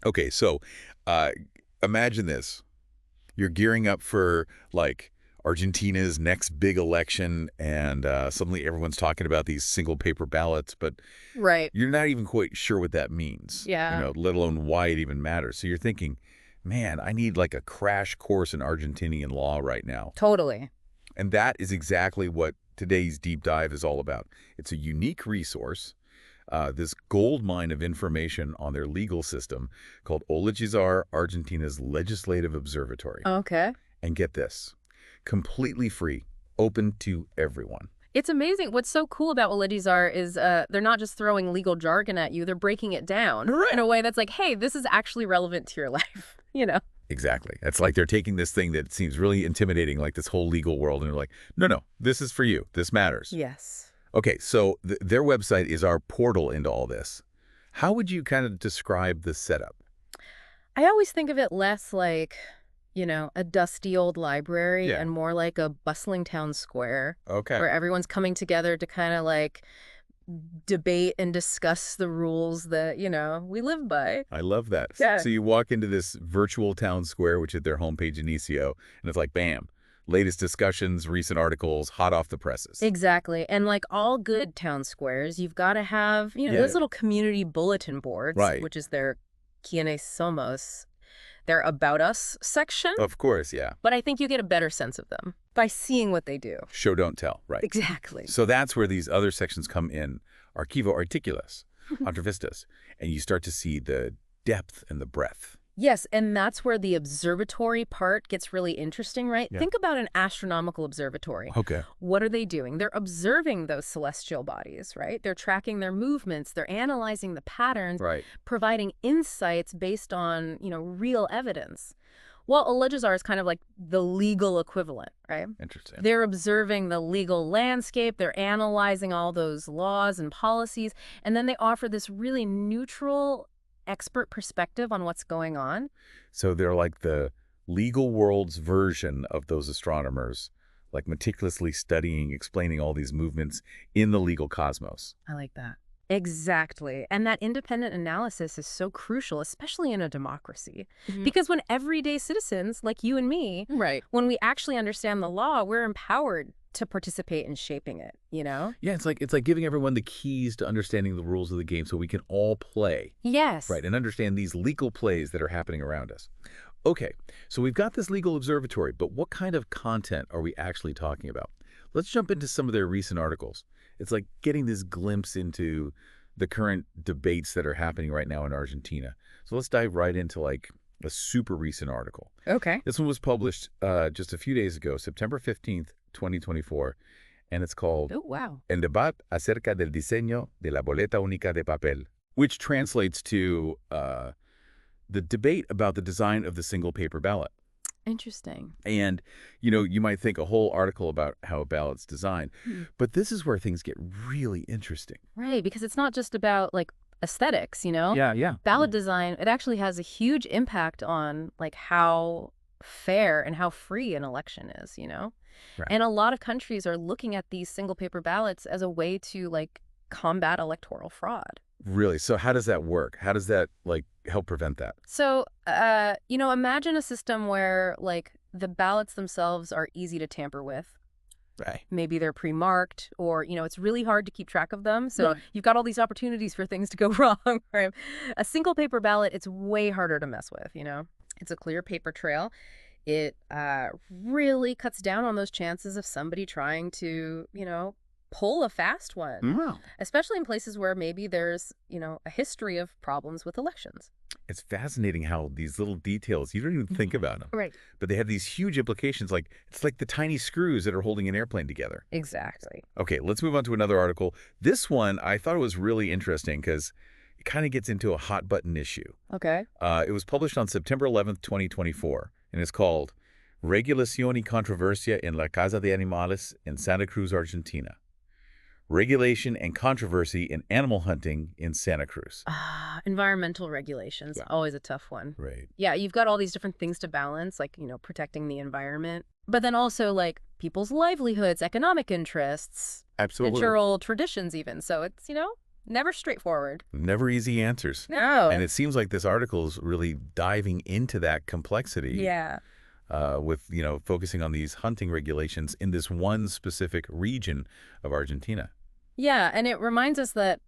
Okay, so uh, imagine this. You're gearing up for, like, Argentina's next big election, and suddenly everyone's talking about these single paper ballots, but Right. you're not even quite sure what that means, Yeah, let alone why it even matters. So you're thinking, man, I need like a crash course in Argentinian law right now. totally. And that is exactly what today's deep dive is all about. It's a unique resource, this gold mine of information on their legal system called OLEGISAR, Argentina's Legislative Observatory. Okay. And get this, completely free, open to everyone. It's amazing. What's so cool about OLEGISAR is they're not just throwing legal jargon at you, they're breaking it down Right. in a way that's like, hey, this is actually relevant to your life, you know? Exactly. It's like they're taking this thing that seems really intimidating, like this whole legal world, and they're like, no, no, this is for you. This matters. Yes. Okay, so their website is our portal into all this. How would you kind of describe the setup? I always think of it less like, a dusty old library Yeah. and more like a bustling town square Okay. where everyone's coming together to kind of like debate and discuss the rules that, we live by. I love that. Yeah. So you walk into this virtual town square, which is their homepage, Inicio, and it's like, bam, latest discussions, recent articles, hot off the presses. Exactly. And like all good town squares, you've got to have, Yeah. those little community bulletin boards, Right. which is their Quienes Somos, their About Us section. Of course, yeah. But I think you get a better sense of them by seeing what they do. Show, don't tell, right. Exactly. So that's where these other sections come in, Archivo Articulas, Entrevistas, and you start to see the depth and the breadth. Yes, and that's where the observatory part gets really interesting, right? Yeah. Think about an astronomical observatory. Okay. What are they doing? They're observing those celestial bodies, right? They're tracking their movements. They're analyzing the patterns, Right. providing insights based on, real evidence. Well, OLEGISAR is kind of like the legal equivalent, right? Interesting. They're observing the legal landscape. They're analyzing all those laws and policies. And then they offer this really neutral expert perspective on what's going on. So they're like the legal world's version of those astronomers, like meticulously studying, explaining all these movements in the legal cosmos. I like that. Exactly. And that independent analysis is so crucial, especially in a democracy. Because when everyday citizens, like you and me, Right. when we actually understand the law, we're empowered to participate in shaping it, Yeah, it's like giving everyone the keys to understanding the rules of the game so we can all play, Yes. right, and understand these legal plays that are happening around us. Okay, so we've got this legal observatory, but what kind of content are we actually talking about? Let's jump into some of their recent articles. It's like getting this glimpse into the current debates that are happening right now in Argentina. So let's dive right into like a super recent article. Okay. This one was published just a few days ago, September 15th, 2024, and it's called Oh, wow. El debate acerca del diseño de la boleta única de papel, which translates to the debate about the design of the single paper ballot. Interesting. And, you might think a whole article about how a ballot's designed, but this is where things get really interesting. Right, because it's not just about like aesthetics, Yeah. Ballot design, it actually has a huge impact on like how fair and how free an election is, Right. And a lot of countries are looking at these single paper ballots as a way to like combat electoral fraud. Really? So how does that work? How does that, like, help prevent that? So, imagine a system where like the ballots themselves are easy to tamper with. Right. Maybe they're pre-marked or, it's really hard to keep track of them. So Right. you've got all these opportunities for things to go wrong, right? A single paper ballot, it's way harder to mess with, It's a clear paper trail. It really cuts down on those chances of somebody trying to, pull a fast one, Wow. especially in places where maybe there's, a history of problems with elections. It's fascinating how these little details, you don't even think about them. Right. But they have these huge implications, like it's like the tiny screws that are holding an airplane together. Exactly. Okay, let's move on to another article. This one, I thought it was really interesting because it kind of gets into a hot button issue. Okay. It was published on September 11th, 2024, and it's called Regulación y Controversia en la Casa de Animales en Santa Cruz, Argentina. Regulation and Controversy in Animal Hunting in Santa Cruz. Environmental regulations, Yeah. always a tough one. Right. Yeah, you've got all these different things to balance, like, protecting the environment, but then also like people's livelihoods, economic interests, Absolutely. cultural traditions even. So it's, Never straightforward. Never easy answers. No. And it seems like this article is really diving into that complexity. Yeah. With, focusing on these hunting regulations in this one specific region of Argentina. Yeah, and it reminds us that,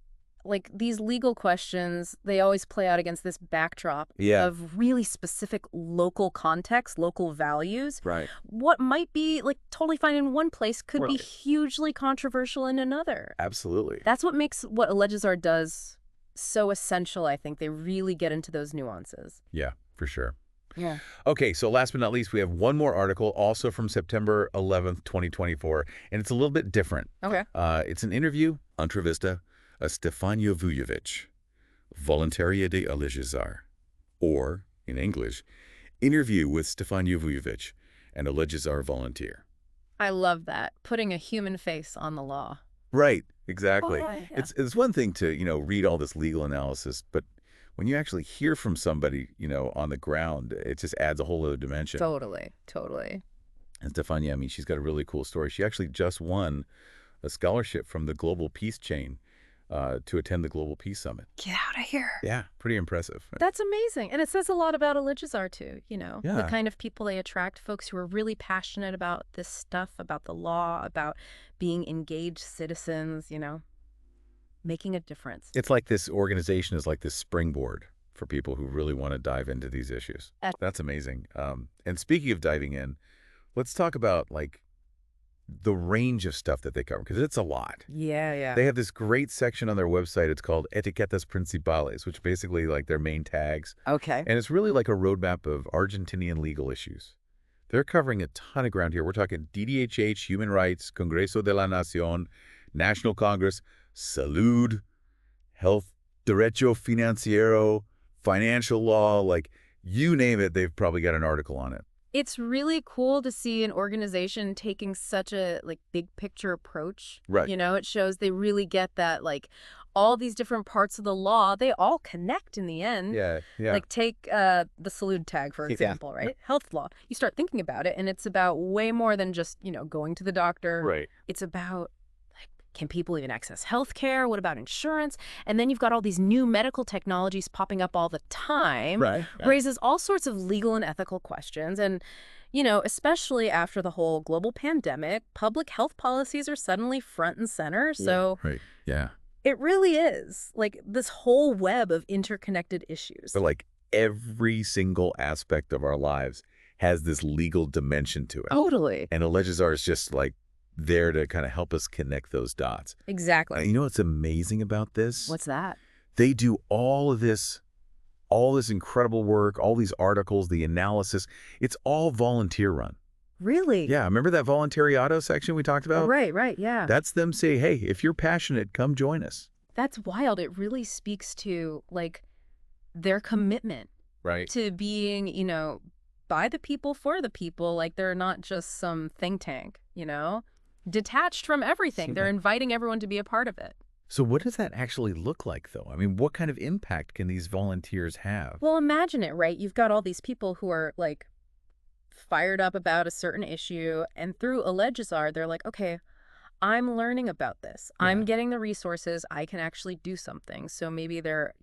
like, these legal questions, they always play out against this backdrop of really specific local context, local values. Right. What might be, like, totally fine in one place could be Right. hugely controversial in another. Absolutely. That's what makes what OLEGISAR does so essential, I think. They really get into those nuances. Yeah, for sure. Yeah. Okay, so last but not least, we have one more article, also from September 11th, 2024, and it's a little bit different. Okay. It's an interview, entrevista, a Stefania Vujovic, Voluntaria de OLEGISAR, or, in English, interview with Stefania Vujovic, an OLEGISAR volunteer. I love that. Putting a human face on the law. Right, exactly. Oh, yeah. It's one thing to, read all this legal analysis, but when you actually hear from somebody, on the ground, it just adds a whole other dimension. Totally, totally. And Stefania, I mean, she's got a really cool story. She actually just won a scholarship from the Global Peace Chain to attend the Global Peace Summit. Get out of here. Yeah, pretty impressive. That's amazing. And it says a lot about OLEGISAR, too, the Yeah. kind of people they attract, folks who are really passionate about this stuff, about the law, about being engaged citizens, making a difference. It's like this organization is like this springboard for people who really want to dive into these issues. That's amazing. And speaking of diving in, let's talk about, like, the range of stuff that they cover, because it's a lot. Yeah. They have this great section on their website. It's called Etiquetas Principales, which basically like their main tags. Okay. And it's really like a roadmap of Argentinian legal issues. They're covering a ton of ground here. We're talking DDHH, human rights, Congreso de la Nación, National Congress, salud, health, derecho financiero, financial law, like you name it, they've probably got an article on it. It's really cool to see an organization taking such a, like, big picture approach. Right. It shows they really get that, like, all these different parts of the law, they all connect in the end. Yeah. Like, take the salute tag, for Yeah. example, right? Health law. You start thinking about it, and it's about way more than just, going to the doctor. Right. It's about, like, can people even access health care? What about insurance? And then you've got all these new medical technologies popping up all the time. Right. Raises all sorts of legal and ethical questions. And, especially after the whole global pandemic, public health policies are suddenly front and center. So Right. Yeah. it really is like this whole web of interconnected issues. But like every single aspect of our lives has this legal dimension to it. Totally. And OLEGISAR is just like there to kind of help us connect those dots. Exactly. You know what's amazing about this? What's that? They do all this incredible work, all these articles, the analysis. It's all volunteer run. Really? Yeah, remember that voluntariado section we talked about? Right, yeah. That's them say, hey, if you're passionate, come join us. That's wild. It really speaks to, like, their commitment Right. to being, by the people, for the people. Like, they're not just some think tank, detached from everything. They're inviting everyone to be a part of it. So what does that actually look like, though? I mean, what kind of impact can these volunteers have? Well, imagine it, right? You've got all these people who are, like, fired up about a certain issue, and through OLEGISAR, they're like, okay, I'm learning about this. Yeah. I'm getting the resources. I can actually do something. So maybe they're,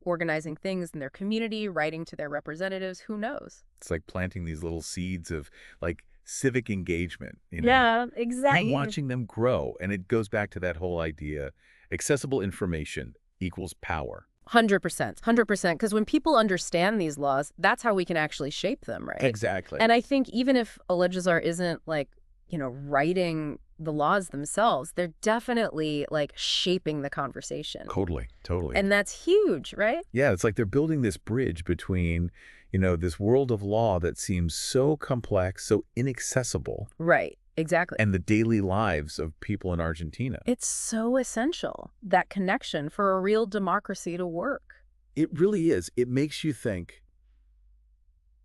organizing things in their community, writing to their representatives. Who knows? It's like planting these little seeds of, like, civic engagement. Yeah, exactly. And watching them grow. And it goes back to that whole idea, accessible information equals power. 100%. Because when people understand these laws, that's how we can actually shape them, right? Exactly. And I think even if OLEGISAR isn't, like, writing the laws themselves, they're definitely, like, shaping the conversation. Totally. And that's huge, right? Yeah, it's like they're building this bridge between, this world of law that seems so complex, so inaccessible, Right, exactly. and the daily lives of people in Argentina. It's so essential, that connection, for a real democracy to work. It really is. It makes you think,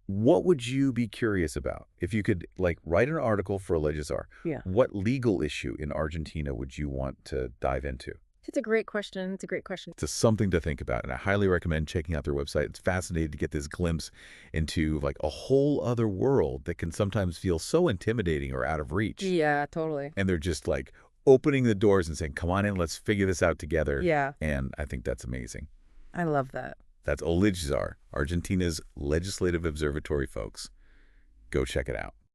what would you be curious about? If you could, like, write an article for OLEGISAR, Yeah. what legal issue in Argentina would you want to dive into? It's a great question. It's something to think about, and I highly recommend checking out their website. It's fascinating to get this glimpse into, like, a whole other world that can sometimes feel so intimidating or out of reach. Yeah, totally. And they're just, like, opening the doors and saying, come on in, let's figure this out together. Yeah, And I think that's amazing. I love that. That's OLEGISAR, Argentina's legislative observatory, folks. Go check it out.